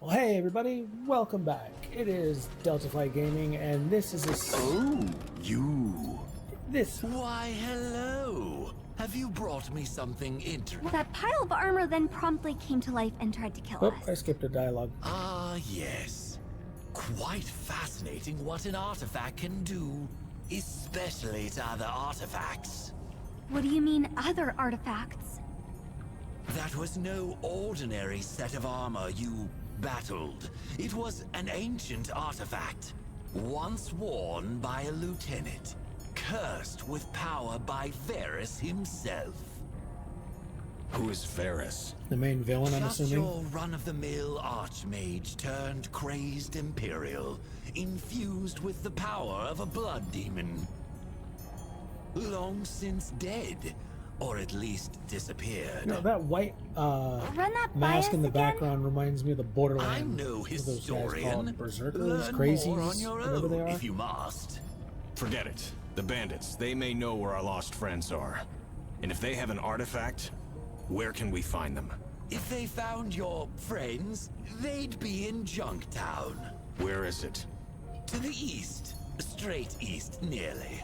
Well, hey everybody, welcome back. It is Delta Flight Gaming, and this is Oh, you. This. Why, hello. Have you brought me something interesting? That pile of armor then promptly came to life and tried to kill Oh, us. I skipped a dialogue. Ah, yes. Quite fascinating what an artifact can do, especially to other artifacts. What do you mean, other artifacts? That was no ordinary set of armor you battled. It was an ancient artifact, once worn by a lieutenant, cursed with power by Varus himself. Who is Varus? The main villain, I'm Just assuming. your run-of-the-mill archmage turned crazed Imperial, infused with the power of a blood demon. Long since dead, or at least disappeared. You know, that white Run that by mask us in the again? background reminds me of the Borderlands. I'm no What are those guys historian. called? Berserkers, Learn crazies, more on your whatever they own are. if you must. Forget it. The bandits, they may know where our lost friends are. And if they have an artifact, where can we find them? If they found your friends, they'd be in Junktown. Where is it? To the east. Straight east, nearly.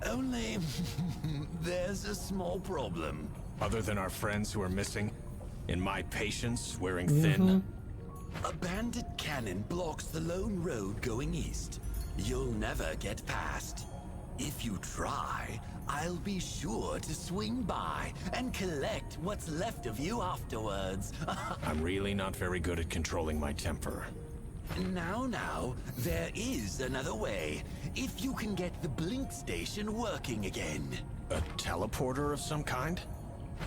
Only, there's a small problem. Other than our friends who are missing? In my patience, wearing thin? A bandit cannon blocks the lone road going east. You'll never get past. If you try, I'll be sure to swing by and collect what's left of you afterwards. I'm really not very good at controlling my temper. Now, there is another way. If you can get the blink station working again. A teleporter of some kind?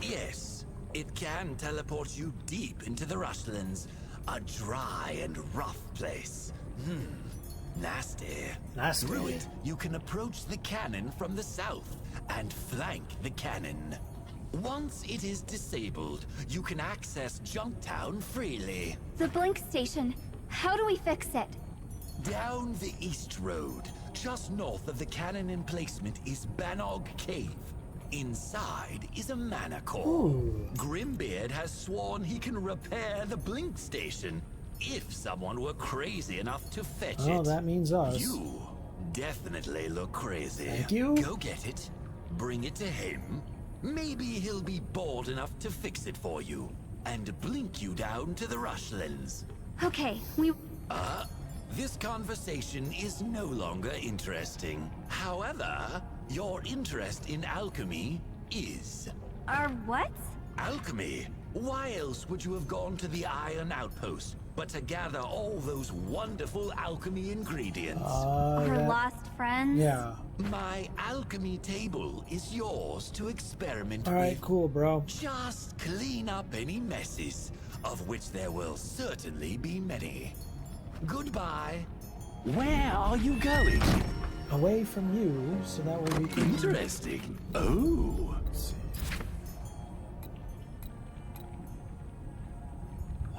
Yes, it can teleport you deep into the Rushlands. A dry and rough place. Nasty. Nasty. Through it, you can approach the cannon from the south and flank the cannon. Once it is disabled, you can access Junktown freely. The blink station. How do we fix it? Down the east road, just north of the cannon emplacement, is Banog Cave. Inside is a mana core. Ooh. Grimbeard has sworn he can repair the blink station if someone were crazy enough to fetch it. Oh, that means us. You definitely look crazy. Thank you. Go get it. Bring it to him. Maybe he'll be bold enough to fix it for you and blink you down to the Rushlands. Okay, This conversation is no longer interesting. However, your interest in alchemy is. Our what? Alchemy? Why else would you have gone to the Iron Outpost but to gather all those wonderful alchemy ingredients? Our That- lost friends? yeah. My alchemy table is yours to experiment All right, with. cool, bro. Just clean up any messes, of which there will certainly be many. Goodbye. Where are you going? Away from you, so that way we can. Interesting. Oh. Let's see.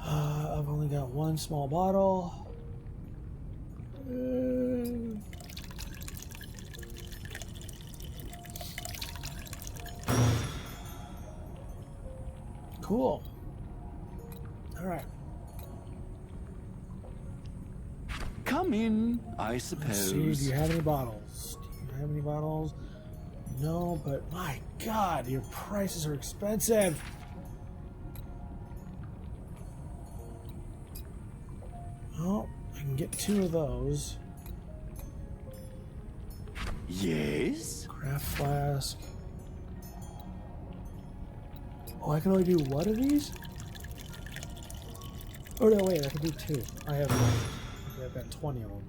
I've only got one small bottle. Cool. All right. Come in, I Let's see. Do suppose. you have any bottles? Do you have any bottles? No, but my God, your prices are expensive. Oh, I can get 2 of those. Yes? Craft flask. Oh, I can only do one of these? Oh no, wait, I can do 2. I have one. Okay, I've got 20 of them.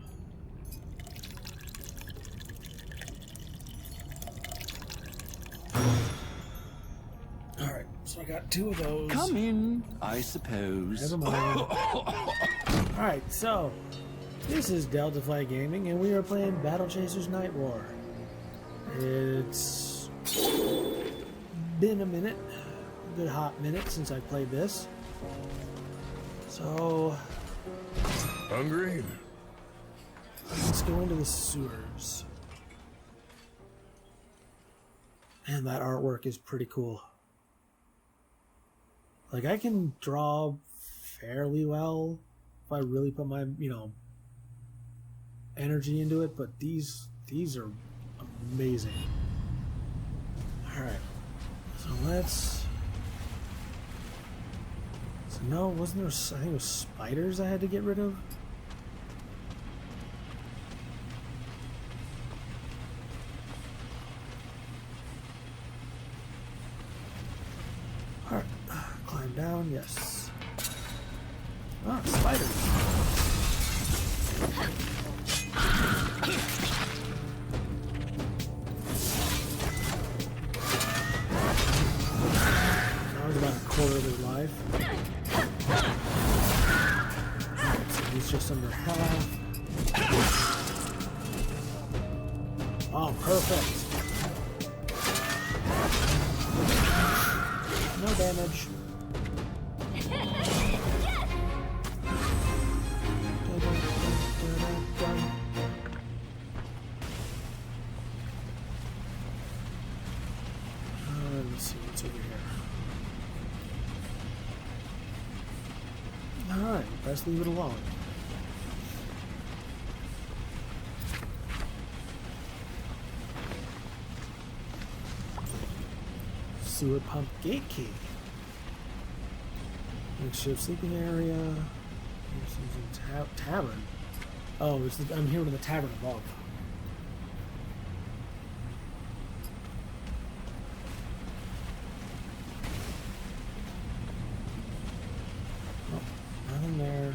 Alright, so I got 2 of those. Come in, I suppose. Never mind. Alright, so this is Delta Flight Gaming, and we are playing Battle Chasers Nightwar. It's been a minute, a good hot minute since I played this. So Hungry? let's go into the sewers. And that artwork is pretty cool. Like, I can draw fairly well, if I really put my, energy into it, but these are amazing. Alright. So let's... So no, wasn't there... I think it was spiders I had to get rid of? Alright. Climb down, yes. Ah, spiders. About a quarter of his life. So he's just under half. Oh, perfect. No damage. Let's see what's over here. Alright, best leave it alone. Sewer pump gate key. Makeshift sleeping area. Tavern. Oh, I'm here with the tavern above. Nothing there.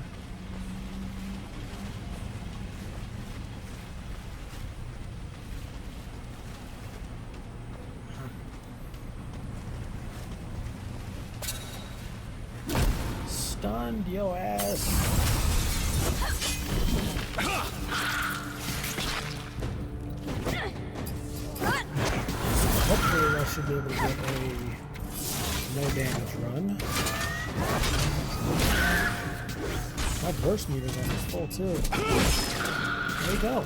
Stunned yo ass. Hopefully I should be able to get a no damage run. My burst meter's almost full too. There you go.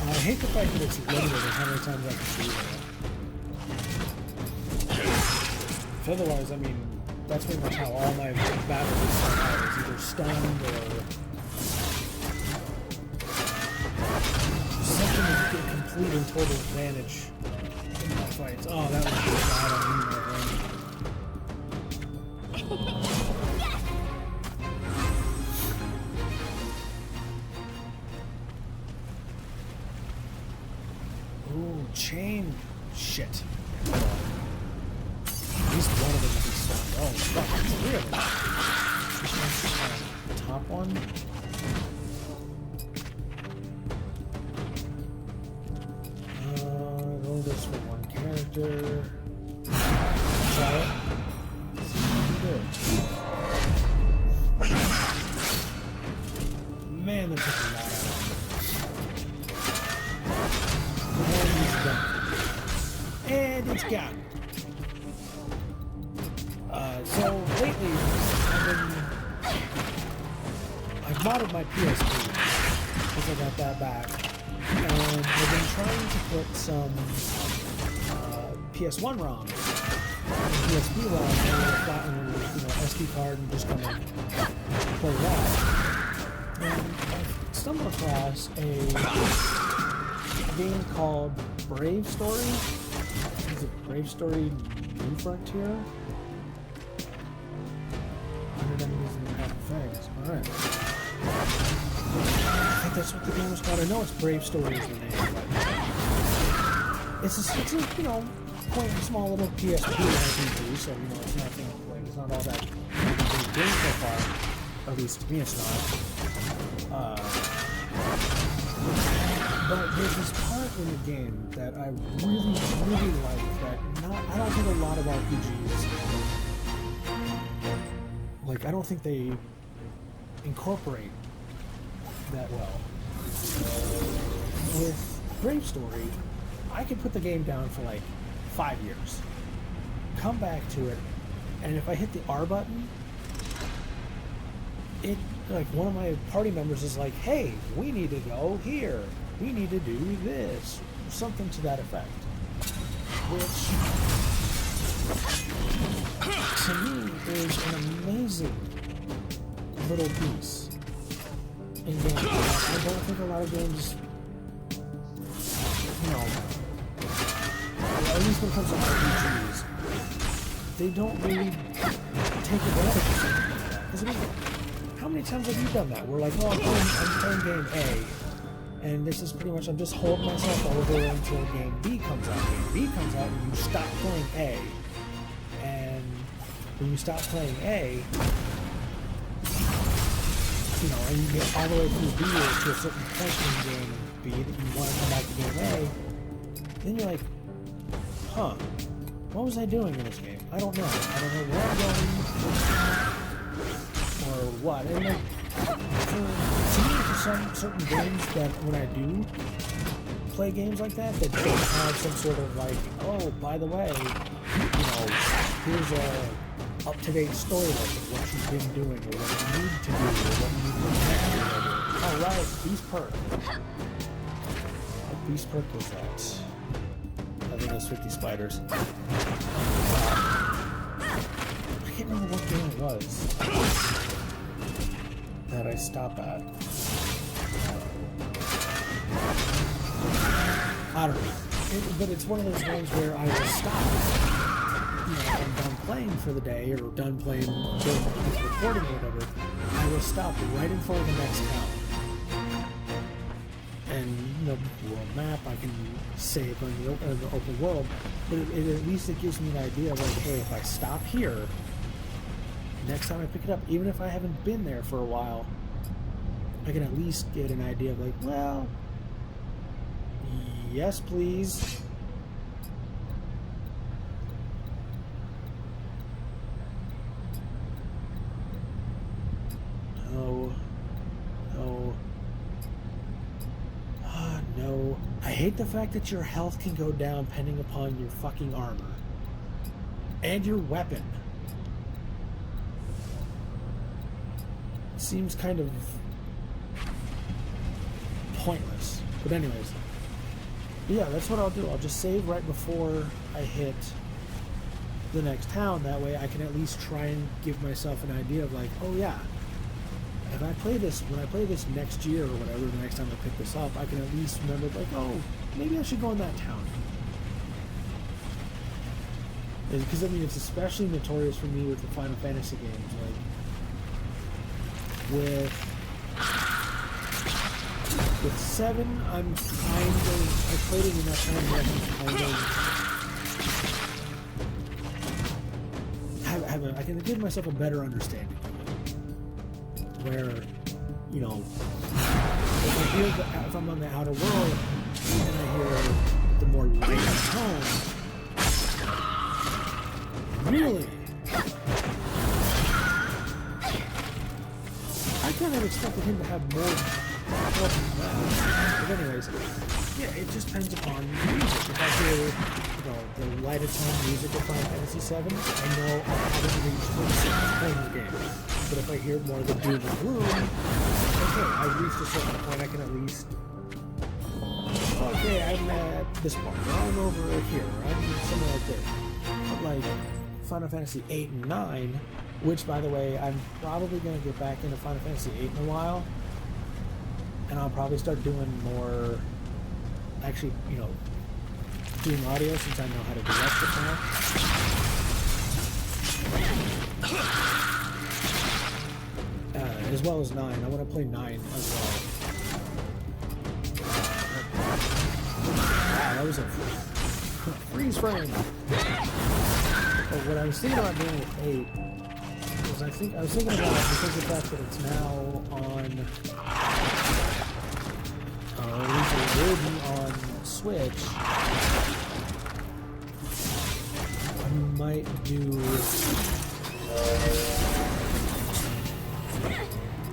I hate the fact that it's limited how many times I can do that. Otherwise, I mean, that's pretty much how all my battles start out. It's either stunned or something to get complete and total advantage in my fights. Oh, that was just bad on me, my friend. Ooh, chain shit. At least one of them will be stunned. Oh, fuck, it's really. Top one. Roll this for one character. Try it. See what we do. Man, that took a lot out of me. And he's done. And it's gone. So lately, I've modded my PSP because I got that back, and I've been trying to put some PS1 ROMs and PSP ROMs on a SD card and just kind of play that. And I stumbled across a game called Brave Story. Is it Brave Story New Frontier? Enemies and things. Alright. I think that's what the game was called. I know it's Brave Story is the name, but it's a quaint, small little PSP RPG, so it's nothing. It's not all that game so far. At least to me, it's not. But there's this part in the game that I really, really like. That I don't think a lot of RPGs. I don't think they incorporate that well. With Brave Story, I could put the game down for 5 years, come back to it, and if I hit the R button, Like, one of my party members is like, hey, we need to go here. We need to do this. Something to that effect. Which, to me, is an amazing little piece in games. I don't think a lot of games, you know, at least when it comes to RPGs, they don't really take advantage of something like that. Because, I mean, how many times have you done that? We're like, oh, I'm playing game A, and this is pretty much, I'm just holding myself over until game B comes out. Game B comes out, and you stop playing A, and when you stop playing A, you know, and you get all the way through B to a certain point in game B that you want to come back to game A, then you're like, huh, what was I doing in this game? I don't know. I don't know where I'm going or what. And like, to me, for some certain games that when I do play games like that don't have some sort of like, oh, by the way, you know, here's a up-to-date story of what you've been doing or what you need to do or what you need to do next or whatever. Oh, right, Beast Perk. What Beast Perk was that? I think it was 50 spiders. I can't remember what game it was that I stop at. I don't know. But it's one of those games where I will stop. You know, if I'm done playing for the day or done playing, recording or whatever, I will stop right in front of the next town. And, you know, world map, I can save on the open world, but at least it gives me an idea of like, hey, if I stop here, next time I pick it up, even if I haven't been there for a while, I can at least get an idea of like, well, yes, please. No. No. No. I hate the fact that your health can go down depending upon your fucking armor. And your weapon. Seems kind of pointless. But anyways. Yeah, that's what I'll do. I'll just save right before I hit the next town. That way I can at least try and give myself an idea of like, oh yeah, if I play this, when I play this next year or whatever, the next time I pick this up, I can at least remember like, oh, maybe I should go in that town. Because I mean, it's especially notorious for me with the Final Fantasy games. Like with 7, I'm kind of, I played it in that time where I can kind of I can give myself a better understanding. Where, you know, if I'm on the outer world and I hear the more light tone, really, I kind of expected him to have more than that. But anyways, yeah, it just depends upon the music. If I hear, you know, the lighter tone music of Final Fantasy VII, I know I haven't reached the playing the game. But if I hear more of the doom and gloom, okay, I've reached a certain point, I can at least, okay, I'm at this point, or I'm over here, or I'm somewhere like this. But like Final Fantasy 8 and 9, which by the way, I'm probably going to get back into Final Fantasy 8 in a while, and I'll probably start doing more, actually, you know, doing audio since I know how to direct it now. As well as 9. I want to play 9 as well. Wow, that was a freeze frame. But what I was thinking about doing with 8 was I was thinking about it because of the fact that it's now on, or at least it will be on Switch. I might do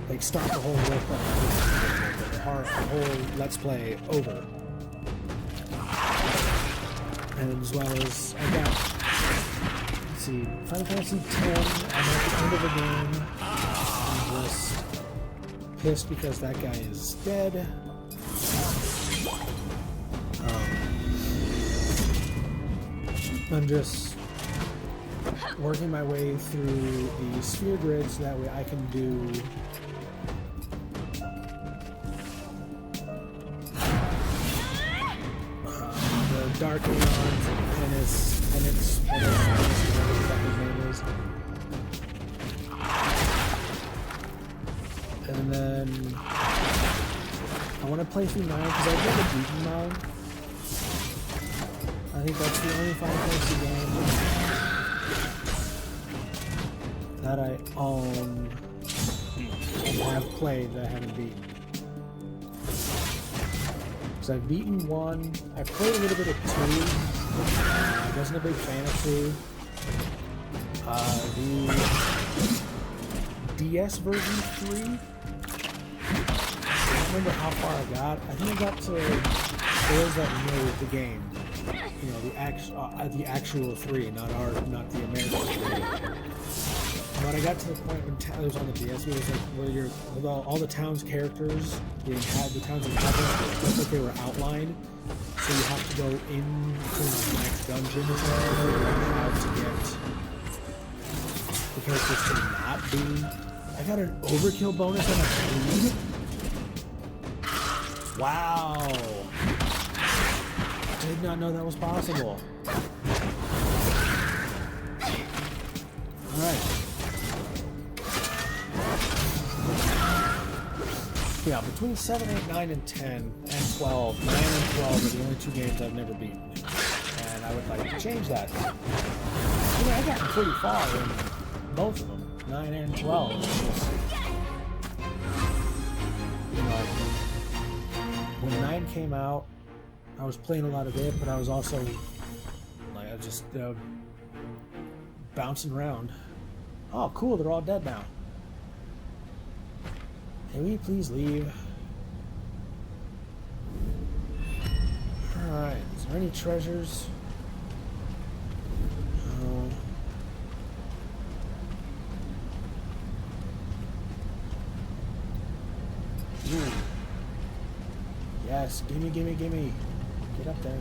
like start the whole Let's Play over. And as well as I got, let's see, Final Fantasy X, I'm at the end of the game. I'm just pissed because that guy is dead. I'm just working my way through the sphere grid so that way I can do the Dark Aeons and Penance, whatever his name is. And then I want to play through 9 because I've never beaten 9. I think that's the only Final Fantasy game that I own and have played that I haven't beaten. Because I've beaten 1, I've played a little bit of 2, I wasn't a big fan of 2. The DS version 3, I don't remember how far I got. I think I got to those that know the game. You know, the actual 3, not the American 3. But I got to the point when it was on the DS, it was like where you're all the town's characters, the town's inhabitants, looked like they were outlined. So you have to go into the next dungeon to learn how to get the characters to not be. I got an overkill bonus on a bleed. Wow. Did not know that was possible. Alright. Yeah, between 7, 8, 9, and 10, and 12. 9 and 12 are the only 2 games I've never beaten. And I would like to change that. I mean, I got pretty far in both of them. 9 and 12. Just, you know, when 9 came out, I was playing a lot of it, but I was also like, I was just bouncing around. Oh, cool! They're all dead now. Can we please leave? All right. Is there any treasures? No. Ooh. Yes, gimme, gimme, gimme. Get up there.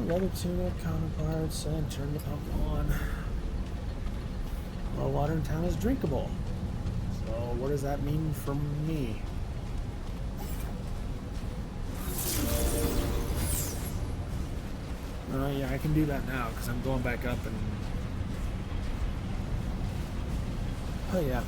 Leather tunic, counterparts, and turn the pump on. Well, water in town is drinkable. So what does that mean for me? Yeah, I can do that now because I'm going back up and... Oh yeah.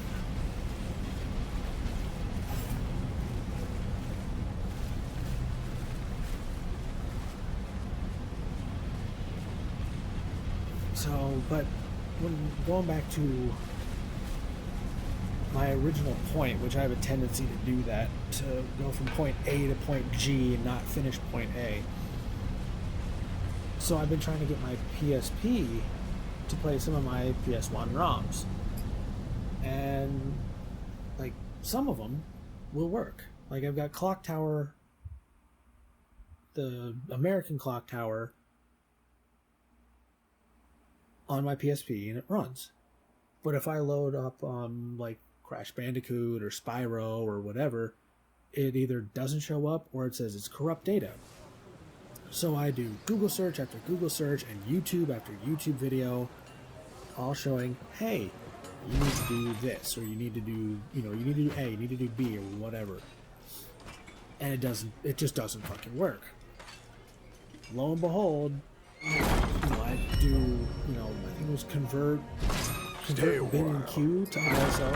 So, but when going back to my original point, which I have a tendency to do that, to go from point A to point G and not finish point A. So I've been trying to get my PSP to play some of my PS1 ROMs. And, like, some of them will work. Like, I've got Clock Tower, the American Clock Tower, on my PSP, and it runs. But if I load up like Crash Bandicoot or Spyro or whatever, it either doesn't show up or it says it's corrupt data. So I do Google search after Google search and YouTube after YouTube video, all showing, hey, you need to do this, or you need to do, you need to do A, you need to do B, or whatever. And it just doesn't fucking work. Lo and behold, I do, I think it was convert bin and Q to ISO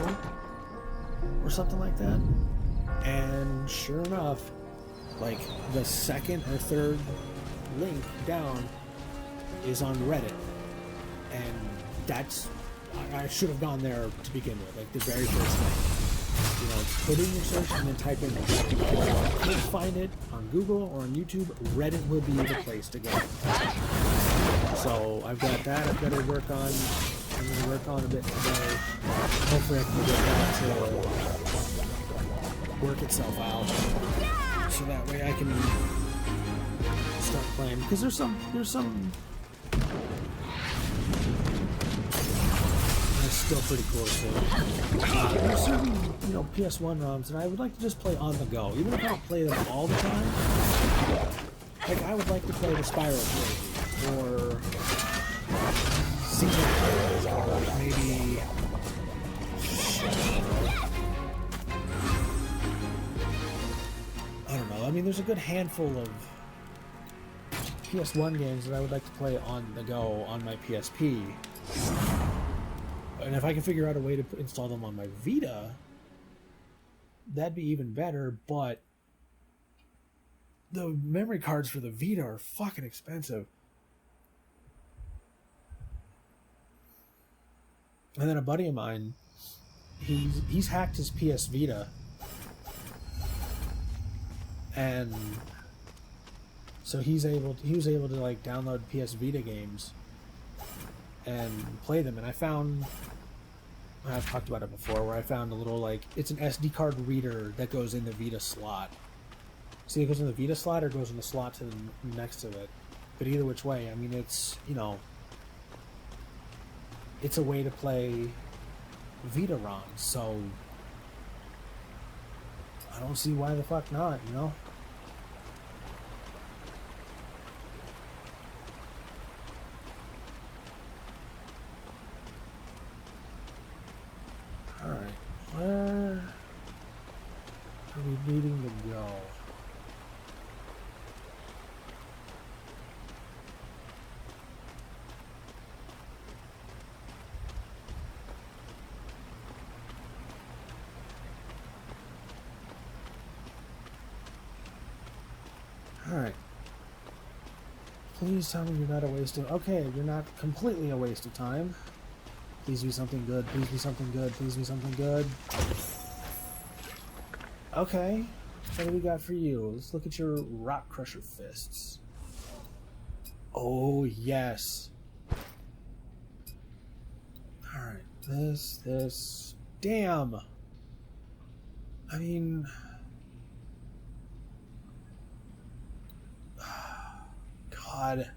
or something like that. And sure enough, like the second or third link down is on Reddit. And I should have gone there to begin with, like the very first thing. Put in your search and then type in Reddit. If you can't find it on Google or on YouTube, Reddit will be the place to go. So I've got that I've got to work on. I'm going to work on a bit today. Hopefully I can get that to work itself out. So that way I can start playing. Because there's some still pretty cool too. There's certain, you know, PS1 ROMs, and I would like to just play on the go, even if I don't play them all the time. Like I would like to play the Spiral Trilogy, or Season Tales, or maybe. I don't know. I mean, there's a good handful of PS1 games that I would like to play on the go on my PSP. And if I can figure out a way to install them on my Vita, that'd be even better, but the memory cards for the Vita are fucking expensive. And then a buddy of mine, he's hacked his PS Vita, and so he was able to like download PS Vita games and play them. And I've talked about it before, where I found a little, like, it's an SD card reader that goes in the Vita slot. See, it goes in the Vita slot or it goes in the slot to the next to it. But either which way, I mean, it's, you know, it's a way to play Vita ROMs, so I don't see why the fuck not, you know? Alright, where are we needing to go? Alright. Please tell me you're not a waste of... Okay, you're not completely a waste of time. Please be something good. Please be something good. Please be something good. Okay. What do we got for you? Let's look at your Rock Crusher fists. Oh, yes. Alright. This... Damn! I mean... God.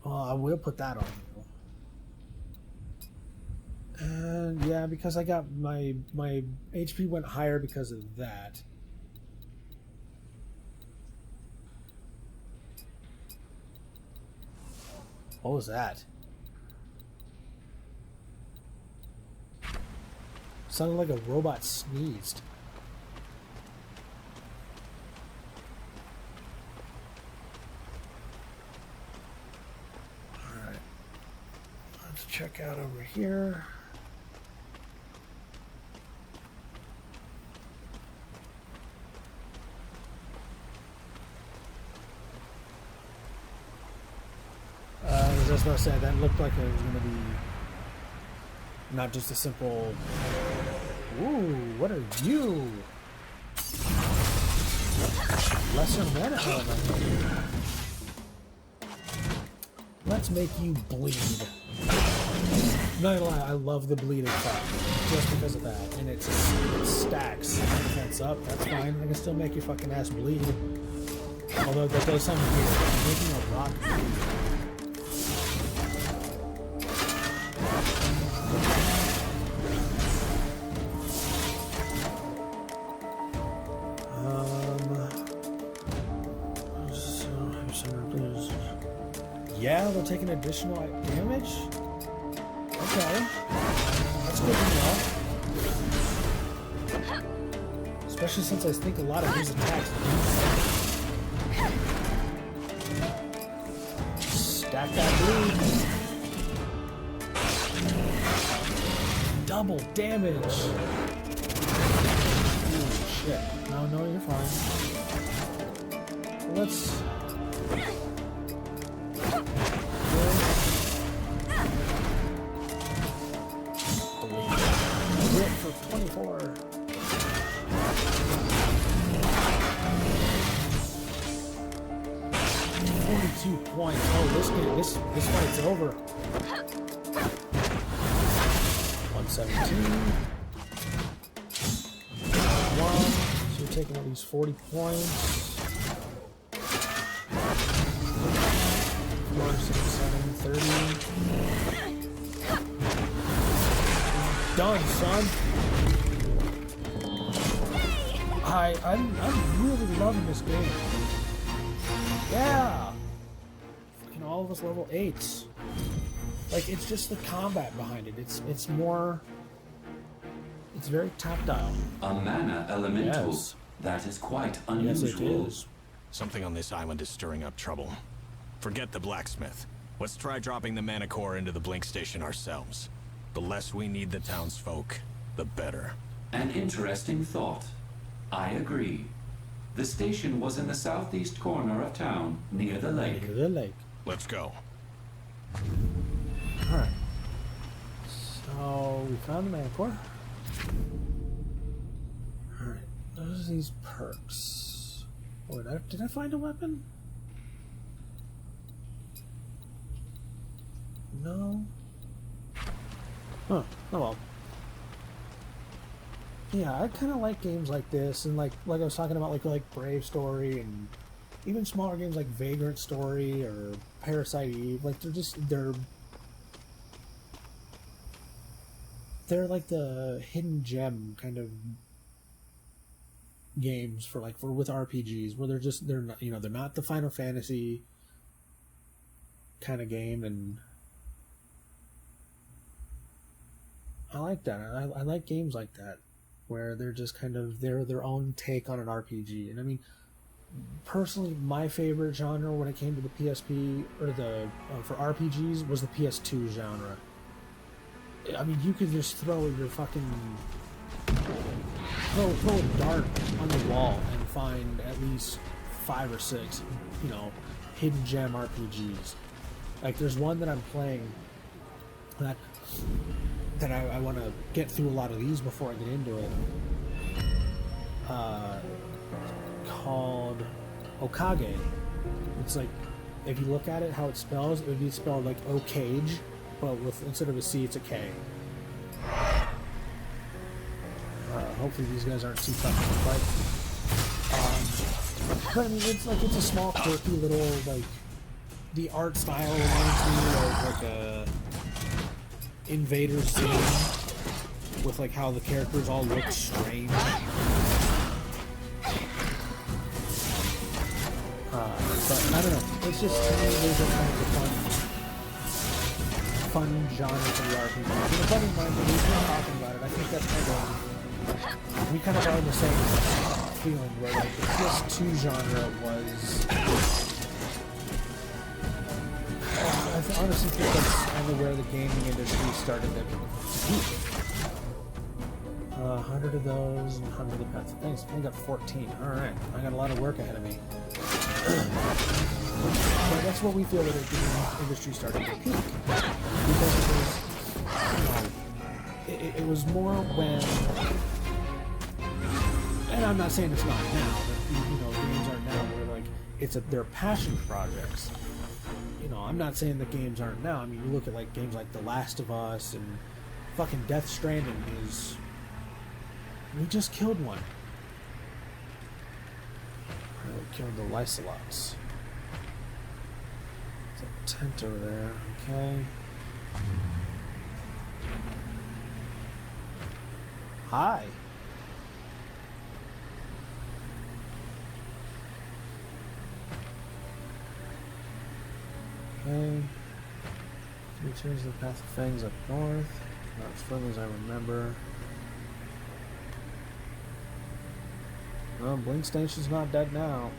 Well, I will put that on you. And yeah, because I got my HP went higher because of that. What was that? Sounded like a robot sneezed. Check out over here. I was just going to say, that looked like it was going to be not just a simple... Ooh, what are you? Lesser mana element. Let's make you bleed. Not gonna lie, I love the bleed effect just because of that, and it stacks defense up. That's fine. I can still make your fucking ass bleed. Although that does sound weird. I'm making a rock bleed. Yeah, they'll take an additional damage? Okay. That's good to know. Especially since I think a lot of these attacks do. Stack that bleed. Double damage. Holy shit. No, you're fine. Let's... for 24. 42 points. Oh, this fight's over. 117. 1. So you're taking at least 40 points. 1. 4, 6, 7, 30. Done, son. I'm really loving this game. Yeah. Fucking all of us level 8s. Like, it's just the combat behind it. It's more. It's very tactile. A mana elemental. Yes. That is quite Yes, unusual. it is. Something on this island is stirring up trouble. Forget the blacksmith. Let's try dropping the mana core into the blink station ourselves. The less we need the townsfolk, the better. An interesting thought. I agree. The station was in the southeast corner of town, near the lake. Near the lake. Let's go. Alright. So, we found the mana core. Alright. Those are these perks. Oh, did I find a weapon? No. Huh. Oh well. Yeah, I kind of like games like this, and like I was talking about, like Brave Story, and even smaller games like Vagrant Story or Parasite Eve. Like they're like the hidden gem kind of games for with RPGs, where they're not, they're not the Final Fantasy kind of game, and I like that. I like games like that, where they're just kind of they're their own take on an RPG. And I mean, personally, my favorite genre when it came to the PSP or the for RPGs was the PS2 genre. I mean, you could just throw your fucking throw a dart on the wall and find at least 5 or 6, hidden gem RPGs. Like, there's one that I'm playing that I want to get through a lot of these before I get into it. Called Okage. It's like, if you look at it, how it spells, it would be spelled like Okage, but instead of a C, it's a K. Hopefully these guys aren't too tough to fight. But I mean, it's a small, quirky little, the art style reminds me of a Invader Zim, with how the characters all look strange. But I don't know. It's just, to me, those are kind of the fun genre for the RPG. And a buddy of mine, when we were talking about it, I think that's kind of, we kind of are in the same feeling, where the PS2 genre was, I honestly think that's kind of where the gaming industry started to peak. 100 of those and 100 of the pets. Thanks, I got 14. Alright, I got a lot of work ahead of me. But that's what we feel that the gaming industry started to peak. Because it was more when, and I'm not saying it's not now, but games aren't now, where they're passion projects. I'm not saying that games aren't now. I mean, you look at games like The Last of Us and fucking Death Stranding is. We just killed one. We killed the Lycelots. There's a tent over there. Okay. Hi. Okay. Returns to the Path of Fangs up north. Not as fun as I remember. Well, Blink Station's not dead now.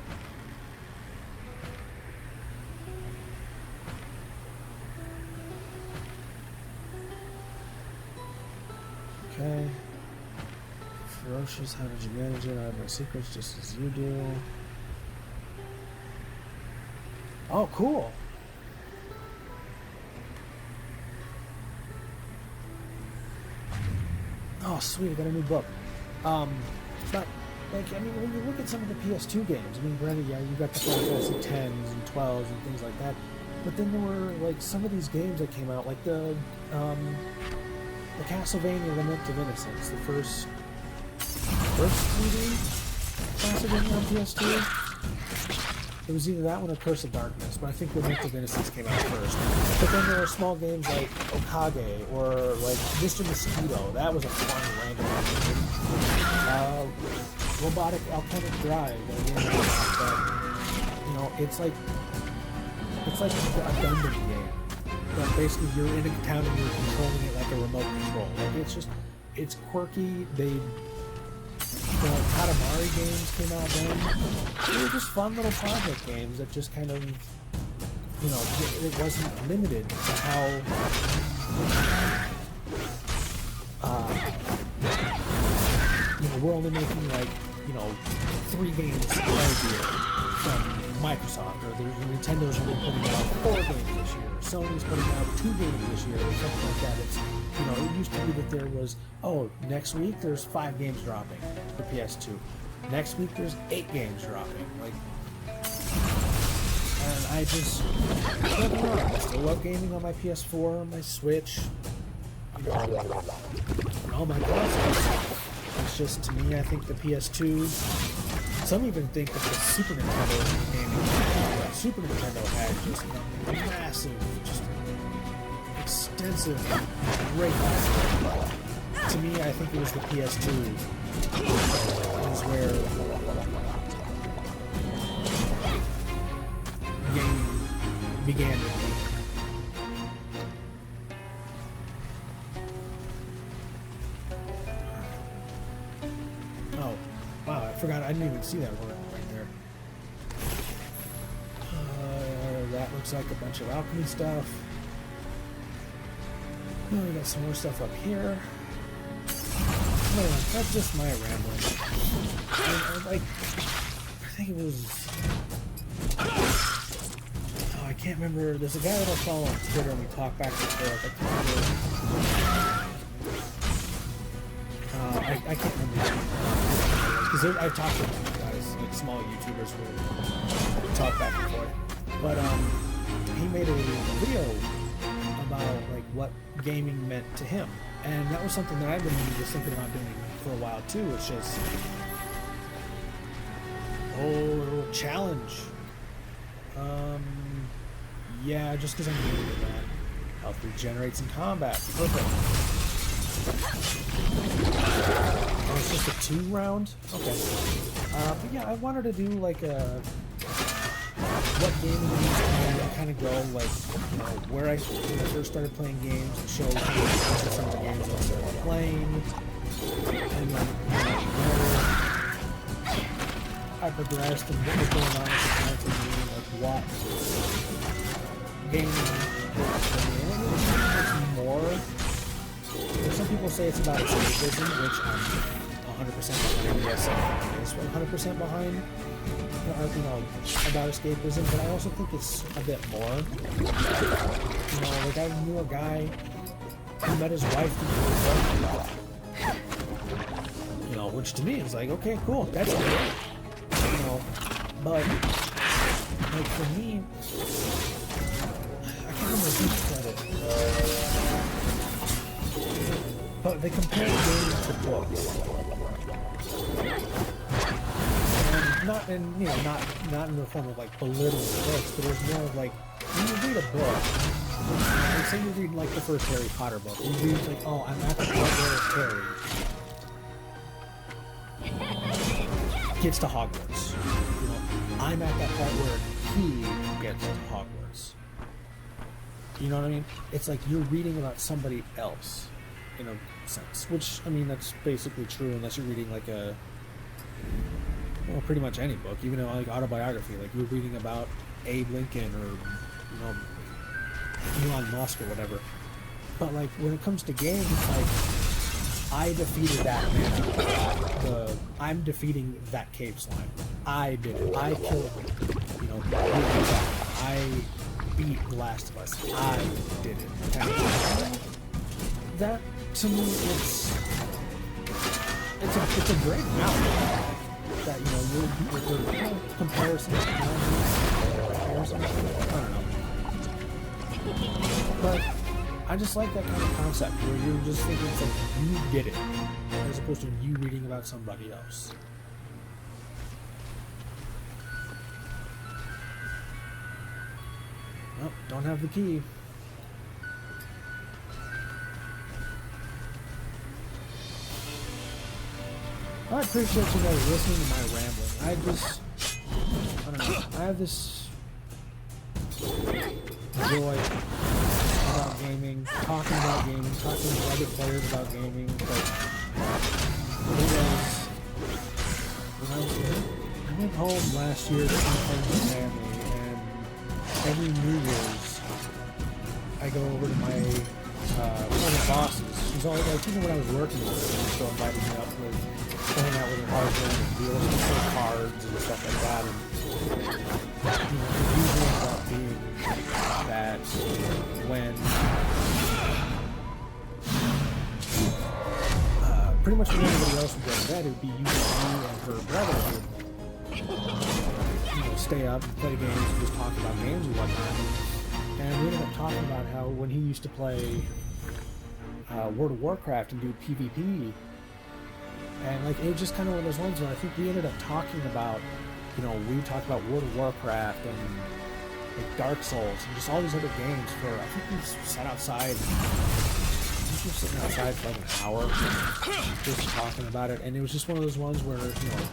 Okay. Ferocious, how did you manage it? I have my secrets just as you do. Oh, cool! Oh, sweet, I got a new book. But, I mean, when you look at some of the PS2 games, I mean, granted, yeah, you got the Final Fantasy 10s and 12s and things like that, but then there were, some of these games that came out, like the Castlevania Lament of Innocence, the first 3D Castlevania on PS2. It was either that one or Curse of Darkness, but I think Lament of Innocence came out first. But then there were small games like Okage or like Mr. Mosquito. That was a fun random game. Robotic Alchemic Drive. You know, it's like a Gundam game. But basically you're in a town and you're controlling it like a remote control. Like it's quirky. The Katamari games came out then. They were just fun little project games that just kind of, you know, it wasn't limited to how, you know, we're only making like, you know, 3 games a year from Microsoft, or Nintendo's only putting out 4 games this year, or Sony's putting out 2 games this year, or something like that. It's, you know, it used to be that there was, oh, next week there's 5 games dropping for PS2. Next week there's 8 games dropping. Like, and I just, I don't know, I still love gaming on my PS4, on my Switch, you know, and all my consoles. It's just, to me, I think the PS2, some even think that the Super Nintendo gaming, Super Nintendo had just a massive, just extensive, great library. To me, I think it was the PS2 is where gaming began with me. Oh, wow, I forgot, I didn't even see that word right there. That looks like a bunch of alchemy stuff. Oh, we got some more stuff up here. Oh, that's just my rambling. I think it was... Oh, I can't remember. There's a guy that I follow on Twitter and we talk back and forth. I can't remember. Because I've talked to guys, like small YouTubers who talk back and forth. But he made a video about like what gaming meant to him, and that was something that I've been just thinking about doing for a while too. It's just little challenge. Yeah, just because I'm doing that. Health regenerates in combat. Perfect. Oh, it's just a 2-round? Okay. But yeah, I wanted to do like a what gaming means to me, and kind of go like, you know, when I first started playing games, and show some of the games I started playing, and like where I progressed and what was going on at the time for me, like what gaming is for me. And it's more. Some people say it's about escapism, which I'm 100% behind. Yes, it is 100% behind. You know, about escapism, but I also think it's a bit more. You know, like I knew a guy who met his wife through work. You know, which to me is like, okay, cool, that's great. You know, but like for me, I can't remember who said it. But they compare games to books. Not in, you know, not in the form of like belittling books, but it was more of like when you read a book, like say you read like the first Harry Potter book, you read like, oh, I'm at the part where Harry gets to Hogwarts. You know, I'm at that part where he gets to Hogwarts. You know what I mean? It's like you're reading about somebody else, in a sense. Which, I mean, that's basically true unless you're reading like a, well, pretty much any book, even like autobiography, like you're reading about Abe Lincoln or, you know, Elon Musk or whatever. But like when it comes to games, like I defeated that man. I'm defeating that cave slime. I did it. I killed him. You know, I beat The Last of Us. I did it. And that to me, it's a great amount. That, you know, your comparison, I don't know. But I just like that kind of concept where you're just thinking it's like you did it, as opposed to you reading about somebody else. Oh, don't have the key. I appreciate you guys listening to my rambling. I don't know. I have this joy about gaming, talking about gaming, talking to other players about gaming. But I went home last year to see friends and family, and every New Year's I go over to my one of the bosses. She's always like, even when I was working with her, she was still inviting me up to hang out with her husband and deal with some cards and stuff like that. And you know, it usually ends up being that when pretty much when everybody else would go to bed, it would be usually me and her brother who would, you know, stay up and play games and just talk about games and whatnot. And we ended up talking about how when he used to play World of Warcraft and do PvP, and like it was just kind of one of those ones where I think we ended up talking about, you know, we talked about World of Warcraft and like Dark Souls and just all these other games for, I think we sat outside, I think we were sitting outside for like an hour just talking about it, and it was just one of those ones where, you know,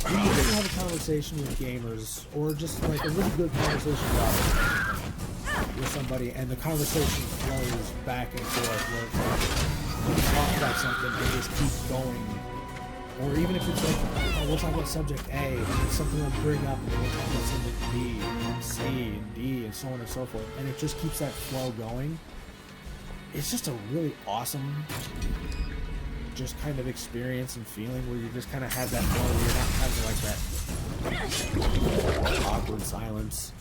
when you get to have a conversation with gamers, or just like a really good conversation about with somebody, and the conversation flows back and forth, where it's like you talk about something and just keep going, or even if it's like, oh, we'll talk about subject A and then something will bring up and then we'll talk about subject B and C and D and so on and so forth, and it just keeps that flow going. It's just a really awesome just kind of experience and feeling where you just kind of have that flow, where you're not having like that awkward silence.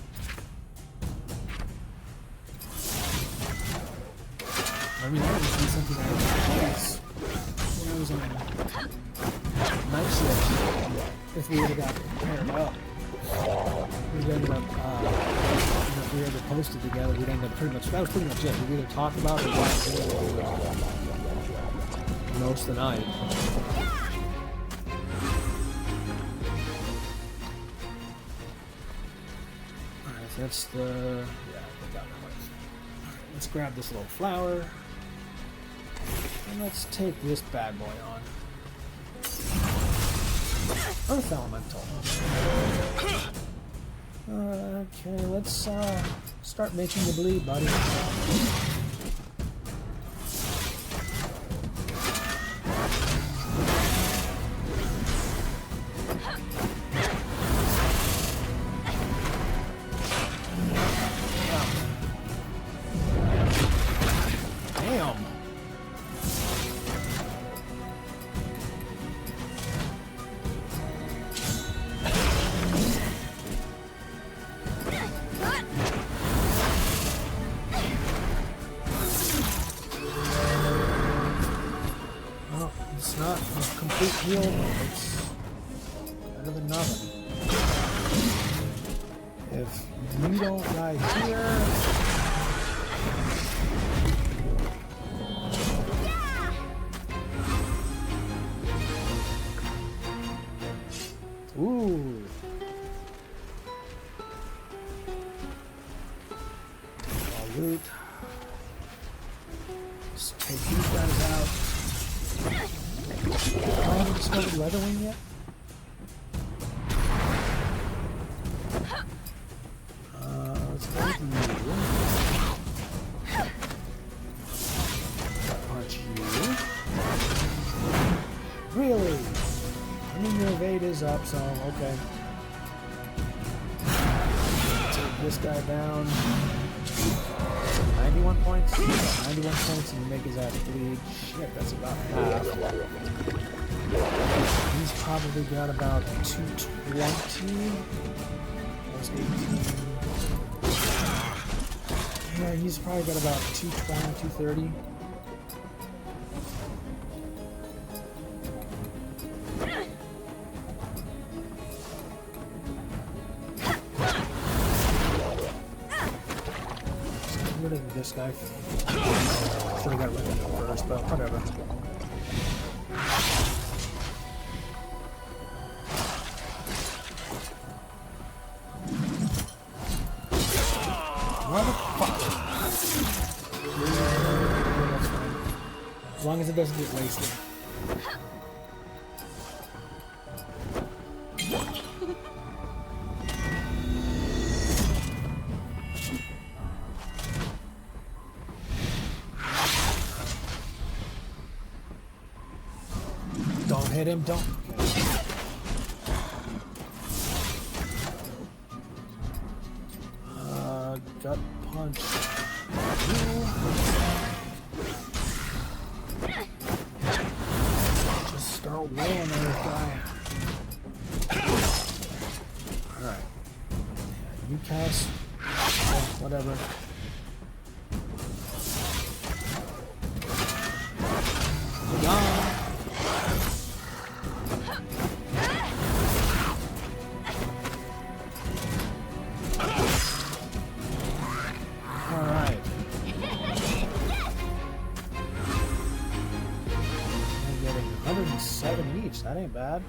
I mean, that used to be something I was when I was on night shift. If we would have got paired up, we'd ended up, if we ever posted together, we'd end up pretty much, that was pretty much it. We'd either talk about it or watch it most of the night. Alright, so that's the, yeah, I got that one. Alright, let's grab this little flower. And let's take this bad boy on. Earth Elemental. Okay, let's start making you bleed, buddy. Heal, it's better than nothing. If you don't die here, ooh, all loot. Let's take these guys out. I haven't discovered Leatherwing yet. Let's go with you. Punch you. Really? I mean, your evade is up, so okay. Take this guy down. 91 points? 91 points and make his ass bleed. Shit, that's about half. He's probably got about 220. That's 18. Yeah, he's probably got about 220, 230. Rid of this guy. Should have got rid of him first, but whatever. What Yeah, that's fine. As long as it doesn't get wasted. Don't hit him, don't. Okay. Gut punch. Just start wailing on this guy. Alright. You cast. Whatever. Gone. Alright. I'm getting 107 each. That ain't bad.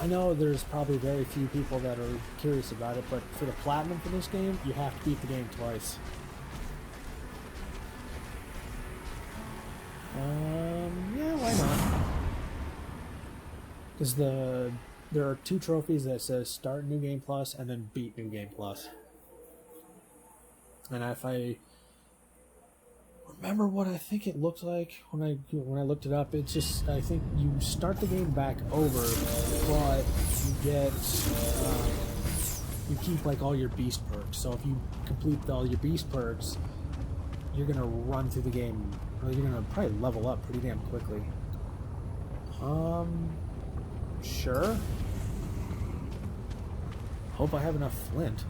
I know there's probably very few people that are curious about it, but for the platinum for this game, you have to beat the game twice. Yeah, why not? Because there are 2 trophies that says Start New Game Plus and then Beat New Game Plus. And if I remember what I think it looked like when I looked it up, it's just, I think you start the game back over, but you get you keep like all your beast perks. So if you complete all your beast perks, you're gonna run through the game, or you're gonna probably level up pretty damn quickly. Sure. Hope I have enough flint.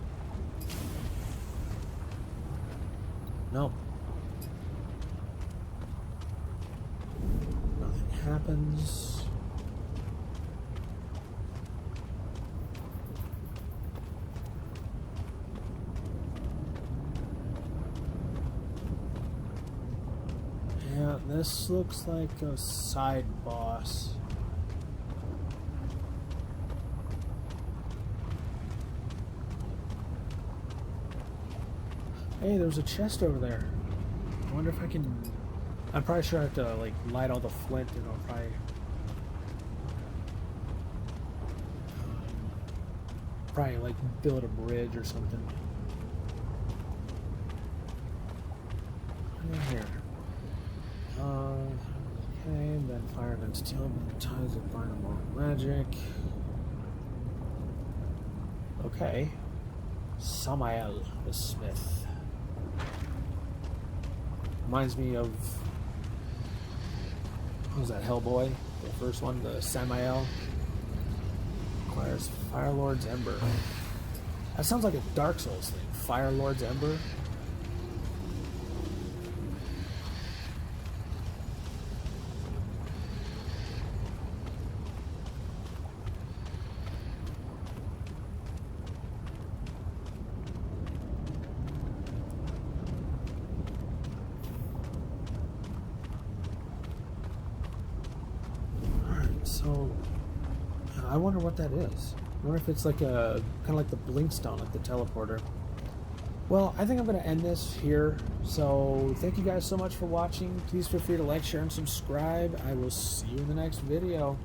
Nope. Nothing happens. Yeah, this looks like a side boss. Hey, there's a chest over there. I wonder if I can... I'm probably sure I have to, like, light all the flint and I'll probably, like, build a bridge or something. Right here. Okay, then fire against steel, ties of dynamo magic. Okay. Samael, the smith. Reminds me of, what was that, Hellboy? The first one, the Samael. Requires Firelord's Ember. That sounds like a Dark Souls thing. Firelord's Ember. So, I wonder what that is. I wonder if it's like a, kind of like the Blinkstone, like the teleporter. Well, I think I'm going to end this here. So, thank you guys so much for watching. Please feel free to like, share, and subscribe. I will see you in the next video.